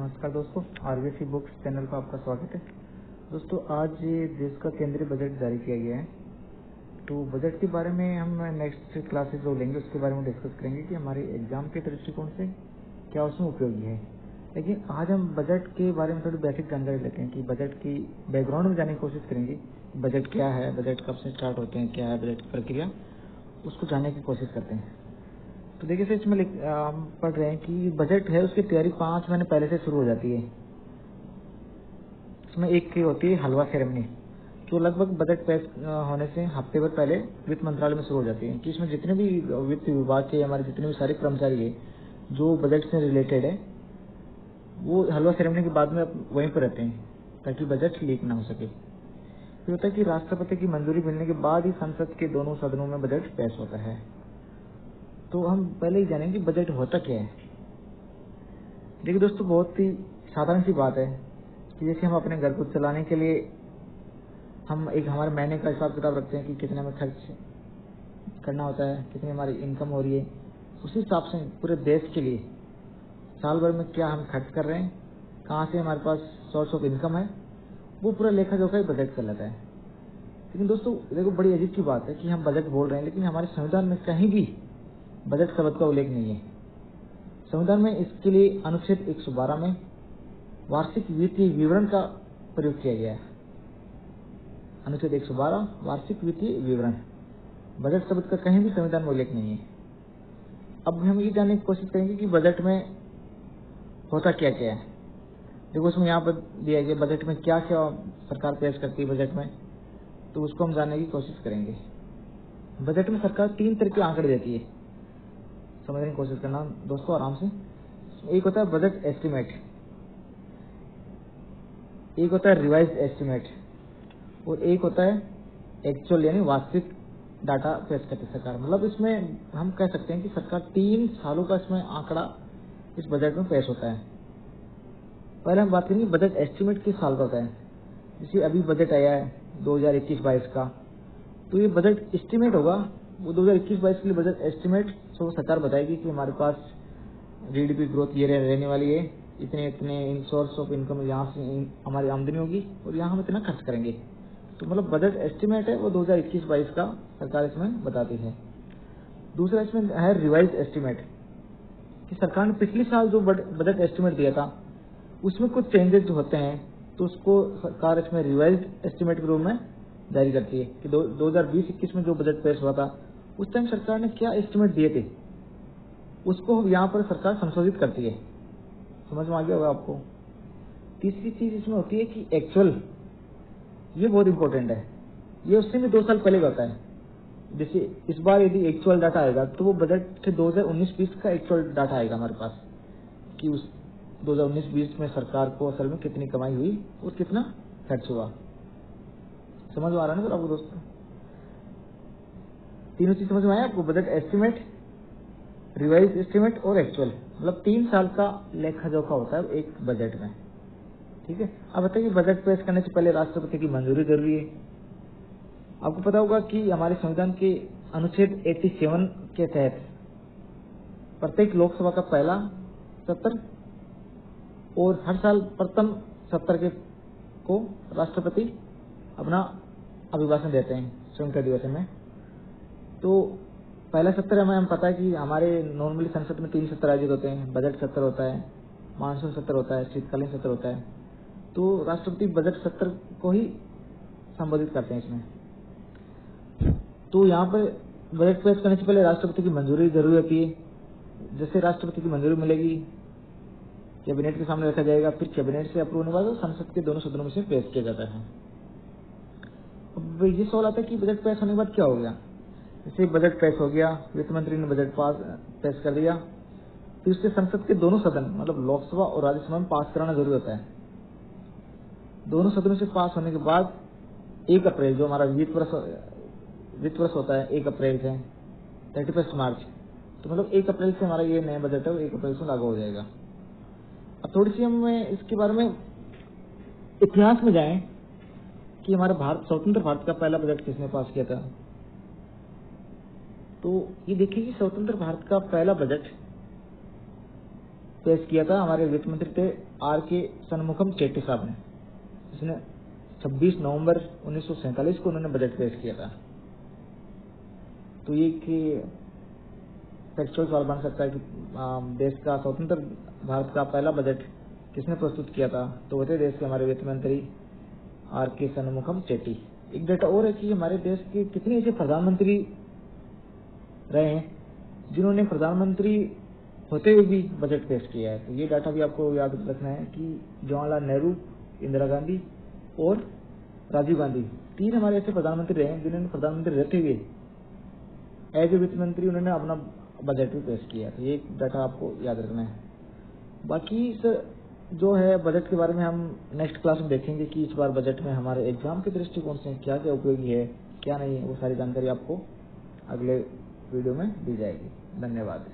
नमस्कार दोस्तों, RBC books channel पर आपका स्वागत है। दोस्तों, आज देश का केंद्रीय बजट जारी किया गया है। तो बजट के बारे में हम नेक्स्ट क्लासेस जो लेंगे उसके बारे में डिस्कस करेंगे कि हमारे एग्जाम के दृष्टिकोण से क्या उसमें उपयोगी है। लेकिन आज हम बजट के बारे में थोड़ी बेसिक जानकारी लेते हैं कि बजट की बैकग्राउंड में जाने की कोशिश करेंगे। बजट क्या है, बजट कब से स्टार्ट होते हैं, क्या है बजट की प्रक्रिया, उसको जानने की कोशिश करते हैं। तो देखिए सर, इसमें हम पढ़ रहे हैं कि बजट है उसकी तैयारी 5 महीने पहले से शुरू हो जाती है। इसमें एक होती है हलवा सेरेमनी, जो लगभग बजट पेश होने से हफ्ते भर पहले वित्त मंत्रालय में शुरू हो जाती है। कि इसमें जितने भी वित्त विभाग के हमारे जितने भी सारे कर्मचारी है जो बजट से रिलेटेड है, वो हलवा सेरेमनी के बाद में वहीं पर रहते हैं ताकि बजट लीक ना हो सके। फिर होता है कि राष्ट्रपति की मंजूरी मिलने के बाद ही संसद के दोनों सदनों में बजट पेश होता है। तो हम पहले ही जानेंगे कि बजट होता क्या है। देखिए दोस्तों, बहुत ही साधारण सी बात है कि जैसे हम अपने घर को चलाने के लिए हम एक हमारे महीने का हिसाब किताब रखते हैं कि कितने में खर्च करना होता है, कितनी हमारी इनकम हो रही है। उसी हिसाब से पूरे देश के लिए साल भर में क्या हम खर्च कर रहे हैं, कहाँ से हमारे पास सोर्स ऑफ इनकम है, वो पूरा लेखा जोखा ही बजट कर लेता है। लेकिन दोस्तों देखो, बड़ी अजीब की बात है कि हम बजट बोल रहे हैं लेकिन हमारे संविधान में कहीं भी बजट शब्द का उल्लेख नहीं है। संविधान में इसके लिए अनुच्छेद 112 में वार्षिक वित्तीय विवरण का प्रयोग किया गया है। अनुच्छेद 112 वार्षिक वित्तीय विवरण, बजट शब्द का कहीं भी संविधान में उल्लेख नहीं है। अब हम ये जानने की कोशिश करेंगे कि बजट में होता क्या क्या है। देखो, उसमें यहाँ पर दिया गया बजट में क्या क्या सरकार पेश करती है बजट में, तो उसको हम जानने की कोशिश करेंगे। बजट में सरकार 3 तरह के आंकड़े देती है, समझने की कोशिश करना दोस्तों आराम से। एक होता है बजट एस्टिमेट, एक होता है रिवाइज एस्टिमेट, और एक होता है एक्चुअल यानी वास्तविक डाटा पेश करती है सरकार। मतलब इसमें हम कह सकते हैं कि सरकार 3 सालों का इसमें आंकड़ा इस बजट में पेश होता है। पहले हम बात करेंगे बजट एस्टिमेट किस साल का होता है। जैसे अभी बजट आया है 2021-22 का, तो ये बजट एस्टिमेट होगा। वो 2021-22 के लिए बजट एस्टिमेट तो सरकार बताएगी कि हमारे पास जीडीपी ग्रोथ ये रहने वाली है, इतने इतने सोर्स ऑफ इनकम यहाँ से हमारी आमदनी होगी और यहाँ हम इतना खर्च करेंगे। तो मतलब बजट एस्टिमेट है वो 2021-22 का सरकार इसमें बताती है। दूसरा इसमें है रिवाइज एस्टिमेट, कि सरकार ने पिछले साल जो बजट एस्टिमेट दिया था उसमें कुछ चेंजेस जो होते हैं तो उसको सरकार इसमें रिवाइज एस्टिमेट के रूप में जारी करती है। कि 2020-21 में जो बजट पेश हुआ था उस टाइम सरकार ने क्या एस्टिमेट दिए थे उसको यहाँ पर सरकार संशोधित करती है। समझ में आ गया होगा आपको। तीसरी चीज इसमें होती है कि एक्चुअल, ये बहुत इंपॉर्टेंट है। ये उससे भी 2 साल पहले का होता है। जैसे इस बार यदि एक्चुअल डाटा आएगा तो वो बजट के 2019-20 का एक्चुअल डाटा आएगा हमारे पास, कि उस 2019-20 में सरकार को असल में कितनी कमाई हुई और कितना खर्च हुआ। समझ में आ रहा है ना सर आपको दोस्तों? तीनों चीज समझ में आया आपको? बजट एस्टिमेट, रिवाइज एस्टिमेट और एक्चुअल, मतलब 3 साल का लेखा जोखा होता है एक बजट में। ठीक है। अब बताइए, बजट पेश करने से पहले राष्ट्रपति की मंजूरी जरूरी है। आपको पता होगा कि हमारे संविधान के अनुच्छेद 87 के तहत प्रत्येक लोकसभा का पहला सत्र और हर साल प्रथम सत्र के को राष्ट्रपति अपना अभिभाषण देते हैं स्वतंत्रता दिवस में। तो पहला सत्र हमें पता है कि हमारे नॉर्मली संसद में 3 सत्र आयोजित होते हैं। बजट सत्र होता है, मानसून सत्र होता है, शीतकालीन सत्र होता है। तो राष्ट्रपति बजट सत्र को ही संबोधित करते हैं इसमें। तो यहाँ पर बजट पेश करने से पहले राष्ट्रपति की मंजूरी जरूरी होती है। जैसे राष्ट्रपति की मंजूरी मिलेगी, कैबिनेट के सामने रखा जाएगा, फिर कैबिनेट से अप्रूव होने के बाद संसद के दोनों सदनों में से पेश किया जाता है। अब ये सवाल आता है कि बजट पेश होने के बाद क्या हो गया। जैसे बजट पेश हो गया, वित्त मंत्री ने बजट पेश कर दिया, फिर उससे संसद के दोनों सदन मतलब लोकसभा और राज्यसभा में पास कराना जरूरी होता है। दोनों सदनों से पास होने के बाद 1 अप्रैल जो हमारा वित्त वर्ष होता है 1 अप्रैल से 31 मार्च, तो मतलब 1 अप्रैल से हमारा ये नया बजट है 1 अप्रैल से लागू हो जाएगा। अब थोड़ी सी हम इसके बारे में इतिहास में जाएं कि हमारा स्वतंत्र भारत का पहला बजट किसने पास किया था। तो ये देखिए कि स्वतंत्र भारत का पहला बजट पेश किया था हमारे वित्त मंत्री थे आर के सनमुखम चेट्टी साहब ने, जिसने 26 नवंबर 1947 को उन्होंने बजट पेश किया था। तो ये कि फैक्चुअल सवाल बन सकता है कि देश का स्वतंत्र भारत का पहला बजट किसने प्रस्तुत किया था, तो वो थे देश के हमारे वित्त मंत्री आर के सनमुखम चेट्टी। एक डेटा और है कि हमारे देश के कितने ऐसे प्रधानमंत्री रहे हैं जिन्होंने प्रधानमंत्री होते हुए भी बजट पेश किया है। तो ये डाटा भी आपको याद रखना है कि जवाहरलाल नेहरू, इंदिरा गांधी और राजीव गांधी, 3 हमारे ऐसे प्रधानमंत्री रहे हैं जिन्होंने प्रधानमंत्री रहते हुए एज ए वित्त मंत्री उन्होंने अपना बजट भी पेश किया। तो ये डाटा आपको याद रखना है। बाकी जो है बजट के बारे में हम नेक्स्ट क्लास में देखेंगे कि इस बार बजट में हमारे एग्जाम के दृष्टिकोण से क्या क्या उपयोगी है, क्या नहीं है, वो सारी जानकारी आपको अगले वीडियो में दी जाएगी। धन्यवाद।